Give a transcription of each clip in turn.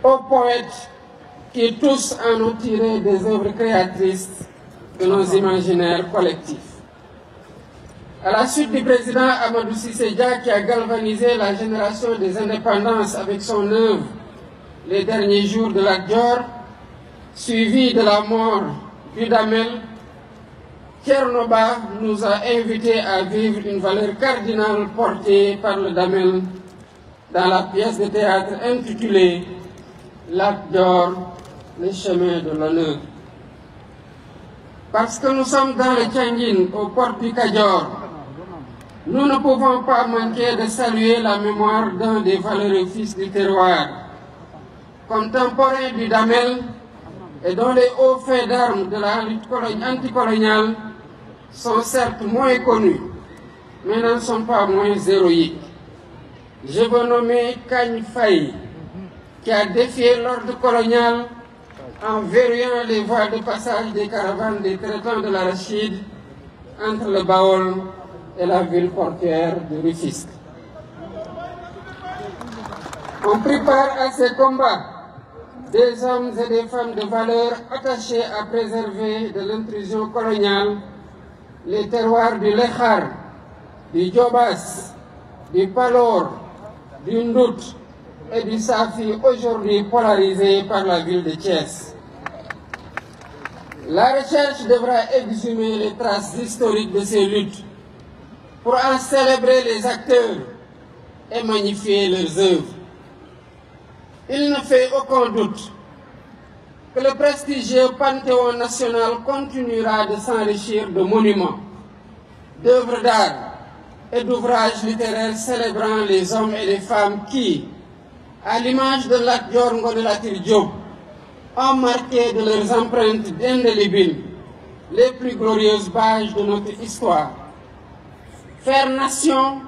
aux poètes qui tous en ont tiré des œuvres créatrices de nos imaginaires collectifs. À la suite du président Amadou Cissé Dia qui a galvanisé la génération des indépendances avec son œuvre Les derniers jours de Lat Dior, suivi de la mort du Damel, Thierno Ba nous a invités à vivre une valeur cardinale portée par le Damel dans la pièce de théâtre intitulée Lat Dior, les chemins de l'honneur. Parce que nous sommes dans le Tianguine, aux portes du Kadior, nous ne pouvons pas manquer de saluer la mémoire d'un des valeureux fils du terroir, contemporain du Damel et dont les hauts faits d'armes de la lutte anticoloniale sont certes moins connus, mais n'en sont pas moins héroïques. Je veux nommer Kagne Faye, qui a défié l'ordre colonial en verrouillant les voies de passage des caravanes des traitants de l'arachide entre le Baol et la ville portuaire de Rufisque. On prépare à ces combats des hommes et des femmes de valeur attachés à préserver de l'intrusion coloniale les terroirs du Lechar, du Djobas, du Palor, du Ndout et du Safi, aujourd'hui polarisés par la ville de Thiès. La recherche devra exhumer les traces historiques de ces luttes pour en célébrer les acteurs et magnifier leurs œuvres. Il ne fait aucun doute que le prestigieux Panthéon national continuera de s'enrichir de monuments, d'œuvres d'art et d'ouvrages littéraires célébrant les hommes et les femmes qui, à l'image de Lat Dior Ngoné Latyr Diop, ont marqué de leurs empreintes indélébiles les plus glorieuses pages de notre histoire. Faire nation,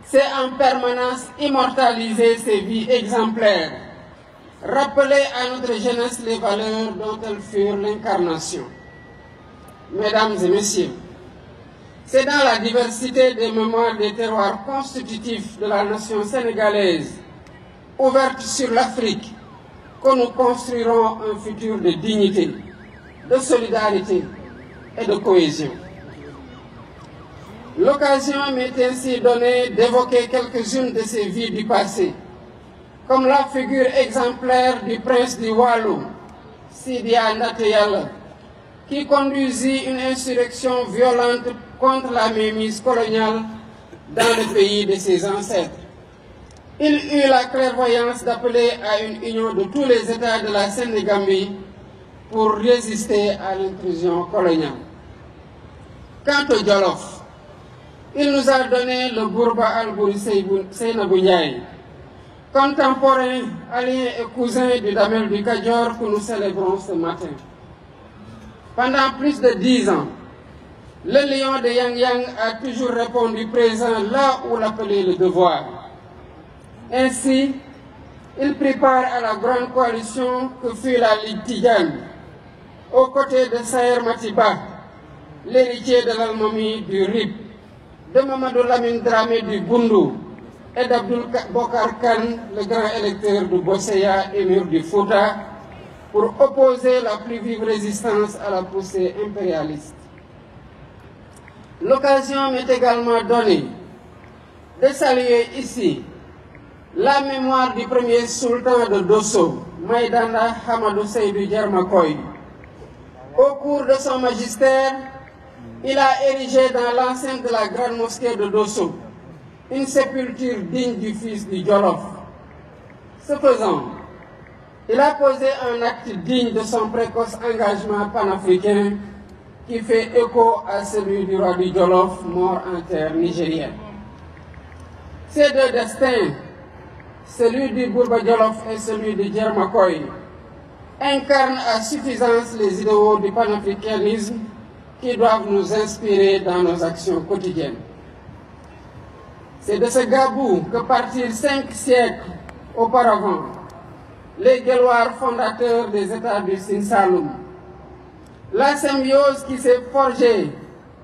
c'est en permanence immortaliser ces vies exemplaires, rappeler à notre jeunesse les valeurs dont elles furent l'incarnation. Mesdames et messieurs, c'est dans la diversité des mémoires des terroirs constitutifs de la nation sénégalaise, ouverte sur l'Afrique, que nous construirons un futur de dignité, de solidarité et de cohésion. L'occasion m'est ainsi donnée d'évoquer quelques-unes de ces vies du passé, comme la figure exemplaire du prince du Waalo, Sidia Ndaté Yalla, qui conduisit une insurrection violente contre la mainmise coloniale dans le pays de ses ancêtres. Il eut la clairvoyance d'appeler à une union de tous les États de la Sénégambie pour résister à l'intrusion coloniale. Quant au Jolof, il nous a donné le Bourba Albouri Seynabou Ndiaye, contemporain, allié et cousin du Damel du Kadior que nous célébrons ce matin. Pendant plus de 10 ans, le lion de Yang Yang a toujours répondu présent là où l'appelait le devoir. Ainsi, il prépare à la grande coalition que fut la Ligue Tidjane, aux côtés de Saher Matiba, l'héritier de l'Almami du RIP, de Mamadou Lamine Dramé du Bundu et d'Abdoul Bokar Khan, le grand électeur du Bosséya, émir du Fouta, pour opposer la plus vive résistance à la poussée impérialiste. L'occasion m'est également donnée de saluer ici la mémoire du premier sultan de Dosso, Maïdana Hamadou Seydou Djermakoy. Au cours de son magistère, il a érigé dans l'enceinte de la grande mosquée de Dosso une sépulture digne du fils du Jolof. Ce faisant, il a posé un acte digne de son précoce engagement panafricain qui fait écho à celui du roi du Jolof, mort en terre nigérienne. Ces deux destins, celui du Bourba Jolof et celui de Djermakoy, incarnent à suffisance les idéaux du panafricanisme qui doivent nous inspirer dans nos actions quotidiennes. C'est de ce Gabou que partirent 5 siècles auparavant les Guelwaars fondateurs des États du Sine Saloum. La symbiose qui s'est forgée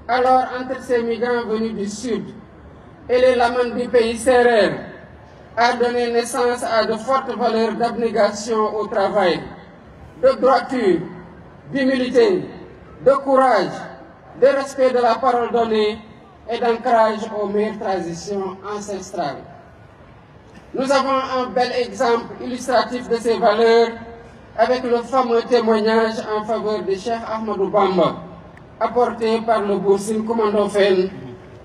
alors entre ces migrants venus du sud et les lamans du pays Sérère a donné naissance à de fortes valeurs d'abnégation au travail, de droiture, d'humilité, de courage, de respect de la parole donnée et d'ancrage aux meilleures traditions ancestrales. Nous avons un bel exemple illustratif de ces valeurs avec le fameux témoignage en faveur de Cheikh Ahmadou Bamba, apporté par le Boursine Komandofène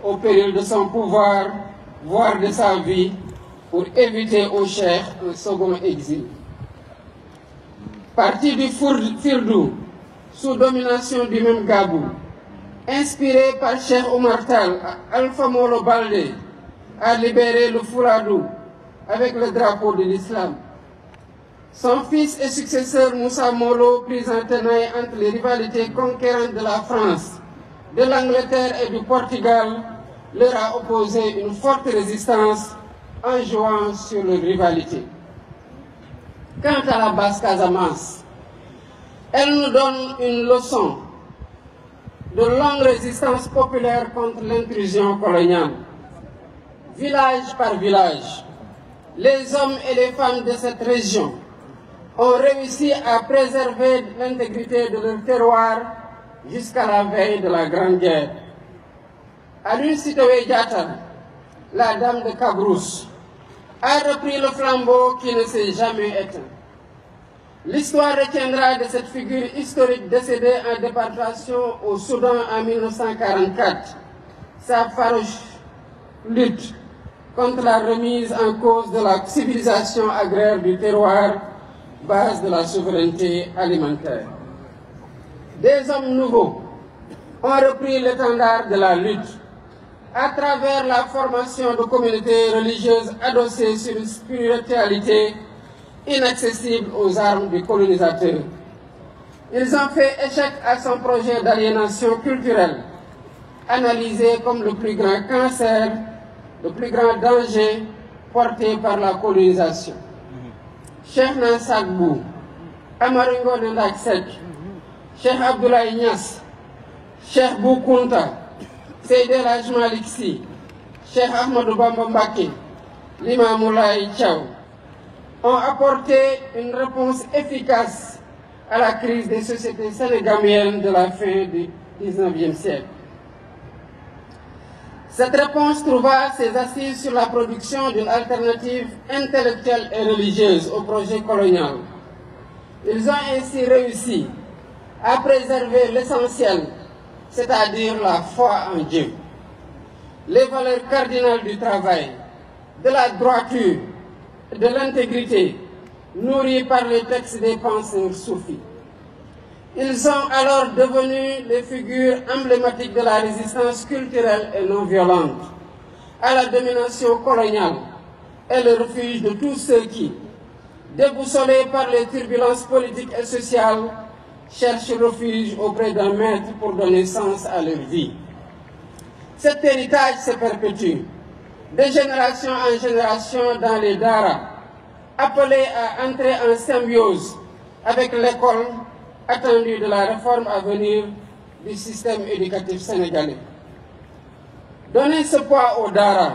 au péril de son pouvoir, voire de sa vie, pour éviter au Cheikh un second exil. Parti du Firdou, sous domination du même Gabou, inspiré par Cheikh Oumar Tall, Alpha Molo Baldé a libéré le Fouladou avec le drapeau de l'islam. Son fils et successeur Moussa Molo, pris en tenaille entre les rivalités conquérantes de la France, de l'Angleterre et du Portugal, leur a opposé une forte résistance en jouant sur leur rivalité. Quant à la Basse-Casamance, elle nous donne une leçon de longue résistance populaire contre l'intrusion coloniale. Village par village, les hommes et les femmes de cette région ont réussi à préserver l'intégrité de leur terroir jusqu'à la veille de la Grande Guerre. Aline Sitoé Diatta, la dame de Cabrousse, a repris le flambeau qui ne s'est jamais éteint. L'histoire retiendra de cette figure historique décédée en déportation au Soudan en 1944 sa farouche lutte contre la remise en cause de la civilisation agraire du terroir, base de la souveraineté alimentaire. Des hommes nouveaux ont repris l'étendard de la lutte à travers la formation de communautés religieuses adossées sur une spiritualité inaccessible aux armes du colonisateur. Ils ont fait échec à son projet d'aliénation culturelle, analysé comme le plus grand cancer, le plus grand danger porté par la colonisation. Cheikh Nansakbou, Amaringo Ndak Sek, Cheikh Abdoulaye Niass, Cheikh Bou Kounta, Seydi El Hadji Malick Sy, Cheikh Ahmadou Bamba Mbacké, Limamou Laye Thiaw ont apporté une réponse efficace à la crise des sociétés sénégamiennes de la fin du XIXe siècle. Cette réponse trouva ses assises sur la production d'une alternative intellectuelle et religieuse au projet colonial. Ils ont ainsi réussi à préserver l'essentiel, c'est-à-dire la foi en Dieu, les valeurs cardinales du travail, de la droiture, de l'intégrité, nourris par les textes des penseurs soufis. Ils sont alors devenus les figures emblématiques de la résistance culturelle et non violente à la domination coloniale et le refuge de tous ceux qui, déboussolés par les turbulences politiques et sociales, cherchent refuge auprès d'un maître pour donner sens à leur vie. Cet héritage se perpétue de génération en génération dans les daras, appelés à entrer en symbiose avec l'école attendue de la réforme à venir du système éducatif sénégalais. Donner ce poids aux daras,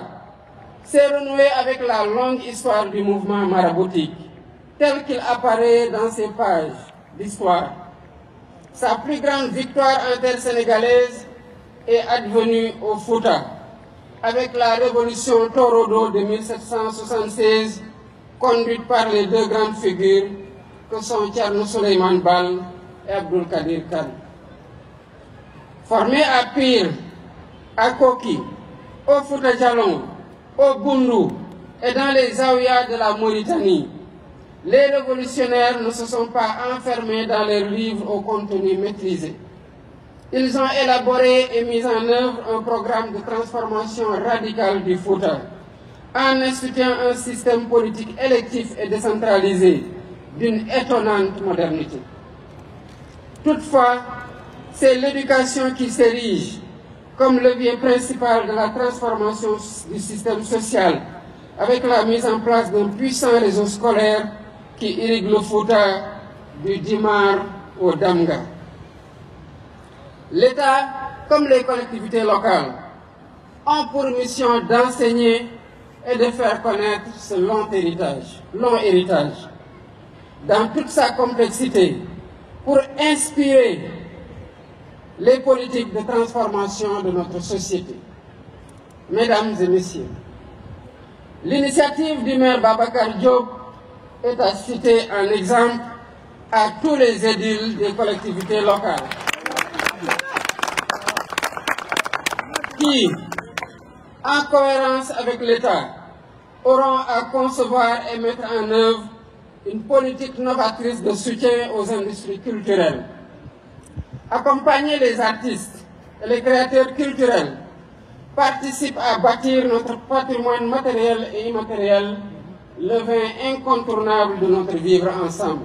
c'est renouer avec la longue histoire du mouvement maraboutique, tel qu'il apparaît dans ces pages d'histoire. Sa plus grande victoire intersénégalaise est advenue au Fouta, avec la révolution Torodo de 1776, conduite par les deux grandes figures que sont Thierno Souleymane Baal et Abdoul Kadir Kane. Formés à Pire, à Koki, au Fouta Djallon, au Goundou et dans les Zaouïas de la Mauritanie, les révolutionnaires ne se sont pas enfermés dans leurs livres au contenu maîtrisé. Ils ont élaboré et mis en œuvre un programme de transformation radicale du Fouta, en instituant un système politique électif et décentralisé d'une étonnante modernité. Toutefois, c'est l'éducation qui s'érige comme levier principal de la transformation du système social, avec la mise en place d'un puissant réseau scolaire qui irrigue le Fouta du Dimar au Damga. L'État, comme les collectivités locales, ont pour mission d'enseigner et de faire connaître ce long héritage, dans toute sa complexité, pour inspirer les politiques de transformation de notre société. Mesdames et messieurs, l'initiative du maire Babacar Diop est à citer en exemple à tous les édiles des collectivités locales qui, en cohérence avec l'État, auront à concevoir et mettre en œuvre une politique novatrice de soutien aux industries culturelles. Accompagner les artistes et les créateurs culturels participe à bâtir notre patrimoine matériel et immatériel, le vin incontournable de notre vivre ensemble.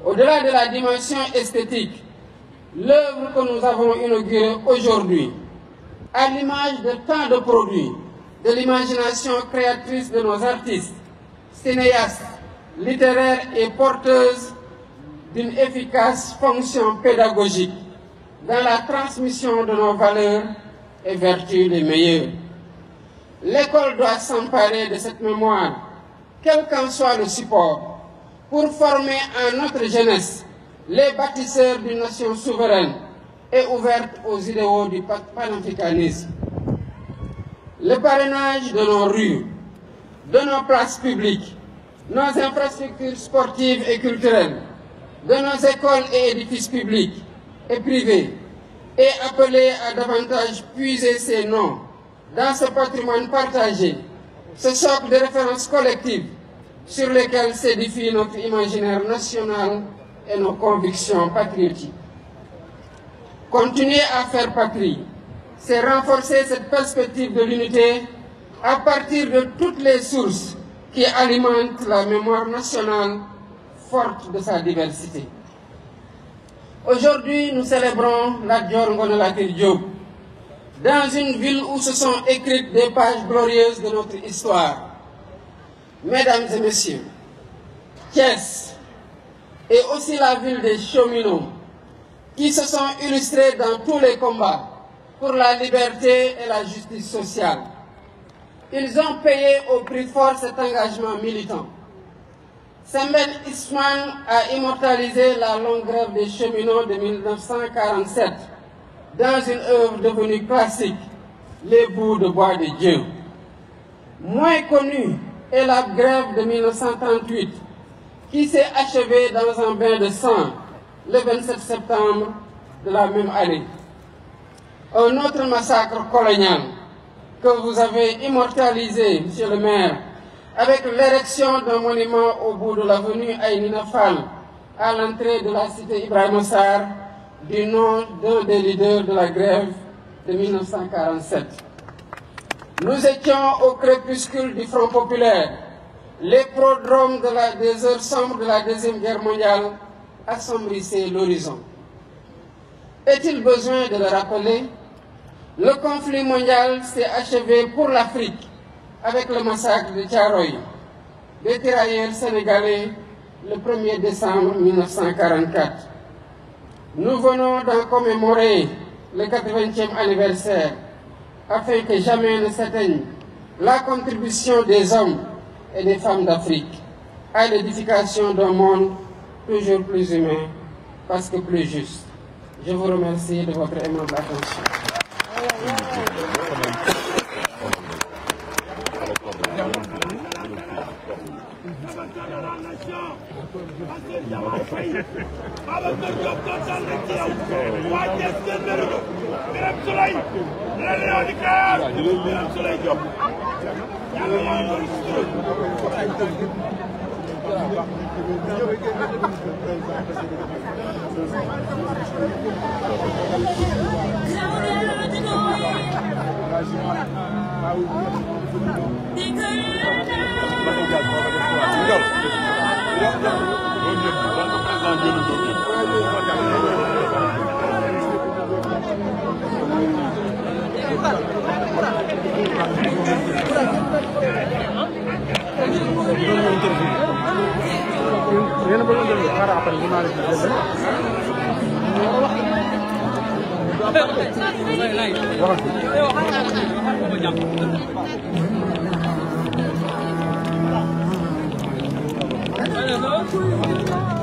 Au-delà de la dimension esthétique, l'œuvre que nous avons inaugurée aujourd'hui, à l'image de tant de produits, de l'imagination créatrice de nos artistes, cinéastes, littéraires et porteuses d'une efficace fonction pédagogique dans la transmission de nos valeurs et vertus les meilleures. L'école doit s'emparer de cette mémoire, quel qu'en soit le support, pour former en notre jeunesse les bâtisseurs d'une nation souveraine et ouverte aux idéaux du panafricanisme. Le parrainage de nos rues, de nos places publiques, nos infrastructures sportives et culturelles, de nos écoles et édifices publics et privés, et appelé à davantage puiser ses noms dans ce patrimoine partagé, ce socle de référence collective sur lesquels s'édifie notre imaginaire national et nos convictions patriotiques. Continuer à faire patrie, c'est renforcer cette perspective de l'unité à partir de toutes les sources qui alimentent la mémoire nationale forte de sa diversité. Aujourd'hui, nous célébrons Lat Dior Ngoné Latyr Diop, dans une ville où se sont écrites des pages glorieuses de notre histoire. Mesdames et messieurs, Thiès est aussi la ville des cheminots qui se sont illustrés dans tous les combats pour la liberté et la justice sociale. Ils ont payé au prix fort cet engagement militant. Sembène Ousmane a immortalisé la longue grève des cheminots de 1947 dans une œuvre devenue classique, Les bouts de bois de Dieu. Moins connue est la grève de 1938 qui s'est achevée dans un bain de sang le 27 septembre de la même année. Un autre massacre colonial que vous avez immortalisé, monsieur le maire, avec l'érection d'un monument au bout de l'avenue Aïnina Fall, à l'entrée de la cité Ibrahima Sarr, du nom d'un des leaders de la grève de 1947. Nous étions au crépuscule du Front populaire. Les prodromes des heures sombres de la Deuxième Guerre mondiale assombrissaient l'horizon. Est-il besoin de le rappeler? Le conflit mondial s'est achevé pour l'Afrique avec le massacre de Thiaroye, des tirailleurs sénégalais, le 1er décembre 1944. Nous venons d'en commémorer le 80e anniversaire, afin que jamais ne s'éteigne la contribution des hommes et des femmes d'Afrique à l'édification d'un monde toujours plus humain, parce que plus juste. Je vous remercie de votre aimable attention.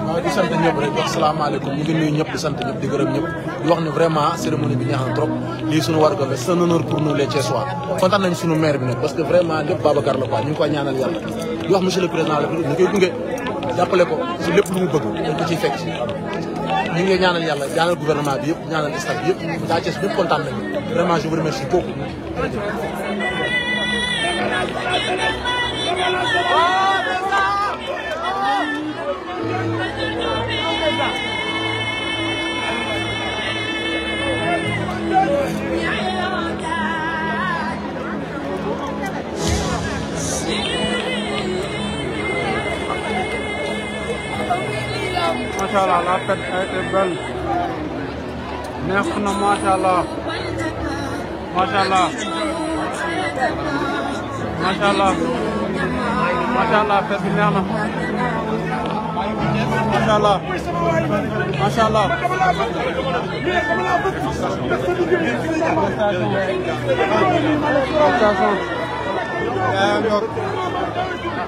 waaw di sant ñëpp rek wax salaamaaleykum ñu ngi nuyu ñëpp di sant ñëpp di gërëm ñëpp di wax ne vraiment cérémonie bi neex na trop lii suñu war la c'est un honneur pour nous les Thiessois kontaan nañ suñu maire bi nag parce que vraiment lépp Babacar la quoi ñu ngi koy ñaanal yàlla di wax monsieur le président la ñu koy gunge jàppale ko si lépp lu mu bëgg dañ ko ciy fekk si ñu ngi ñaanal yàlla ñaanal gouvernement bi yëpp ñaanal staff bi yëpp daa Thiès ñëpp kontaan nañu vraiment je vous remercie beaucoup. Machallah, la fête a été belle. Neex na machallah. Machallah. Machallah. Machallah, fête bi neex na. Machallah. Machallah.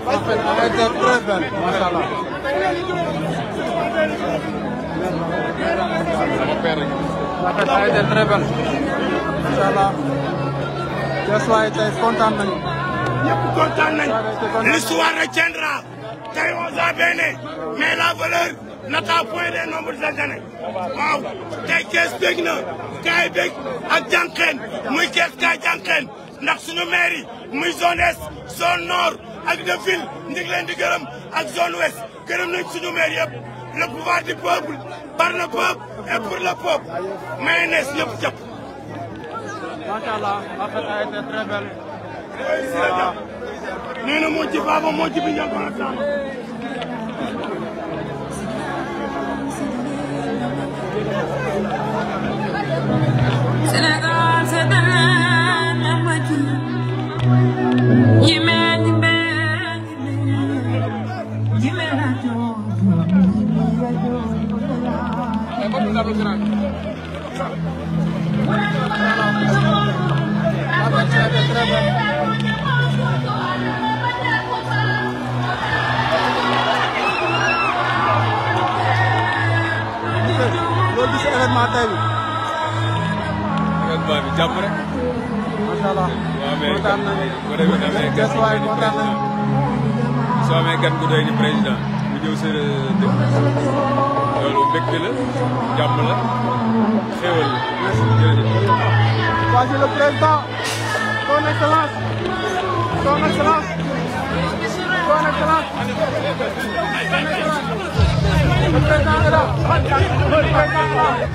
La fête a été très belle, machallah. La fête a été très belle. Machallah. Thiessois tey kontaan nañu. ñëpp kontaan nañu. L'histoire retiendra. Tey on a béné. Mais la valeur n'atteint point les nombres d'années. waaw tey Thiès bég na. kaay bég ak jànqeen muy Thiès kaay jànqeen ndax suñu maire yi muy zone est zone nord ak de ville ñu ngi leen di gërëm ak zone ouest gërëm nañ suñu maire yëpp. Le pouvoir du peuple, par le peuple et pour le peuple. Mayonnaise, ñëpp jàpp. Machallah, la fête a été très belle. nee na moo ci Baba moo ci bi ñal ko ak sama. Sénégal c'est un maju. Yime yime yime rajo. loolu gis événement tey bi. événement bi jàmm rek. macha allah. kontaan nañu. Thiessois kontaan nañu. soo amee gan gu doy ni président mu ñëw sa dëkk loolu mbégte la jàmm la xéwal la. jërëjëf. Voici le président. Son excellence. Son excellence. Son excellence. Le président est là. Le président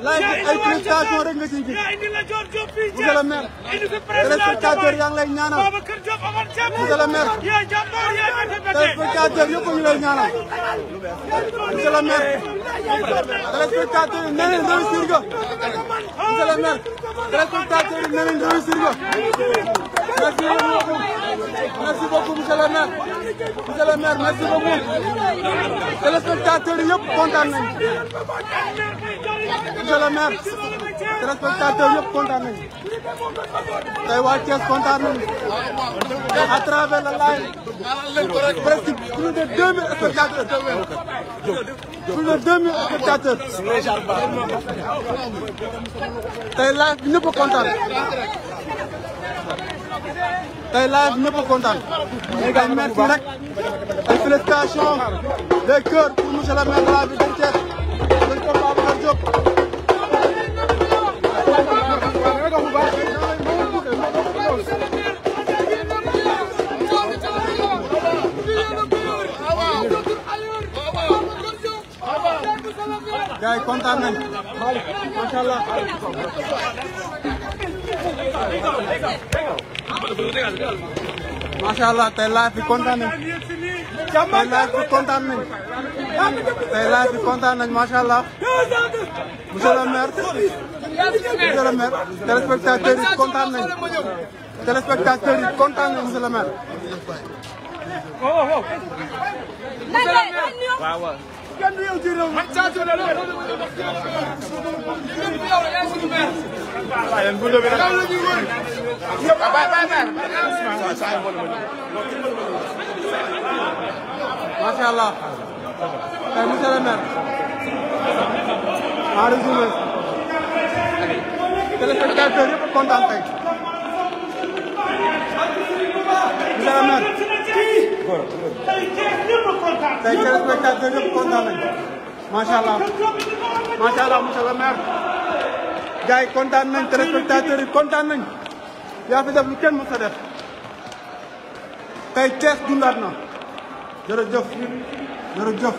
laaj ay prestation rek nga ciy gis. monsieur le maire. téléspectateur yaa ngi lay ñaanal. monsieur le maire. téléspectateur yëpp a ngi lay ñaanal. monsieur le maire. téléspectateur yi nee nañ réussir nga. monsieur le maire. téléspectateur yi nee nañ réussir nga. merci beaucoup monsieur le maire. monsieur le maire merci beaucoup. téléspectateur yi yëpp kontaan nañu. monsieur le maire. téléspectateur yëpp kontaan nañu. tey waa Thiès kontaan nañu. à travers le live. presque plus de 2000 spectateurs. plus de 2000 spectateurs. tey live bi ñëpp a kontaan. tey live bi ñëpp a kontaan. ay merci rek. ay félicitations. des cœurs pour monsieur le maire de la ville de Thiès. monsieur Babacar Diop. gars yi kontaan nañ macha allah. macha allah tey live bi kontaan nañ. tey live bi kontaan nañ. tey live bi kontaan nañ macha allah. monsieur le maire. monsieur le maire. téléspectateurs yi kontaan nañ. téléspectateurs yi kontaan nañ monsieur le maire. waaw. kenn du yow ci réew mi. macha allah. tey monsieur le maire. en résumé. téléspectateurs yëpp kontaan tey. monsieur le maire. tey téléspectateur yëpp kontaan nañu. macha allah. macha allah monsieur le maire. gars yi kontaan nañ téléspectateurs yi kontaan nañ. yaa fi def lu kenn mës a def. tey Thiès dundaat na. jërëjëf jërëjëf.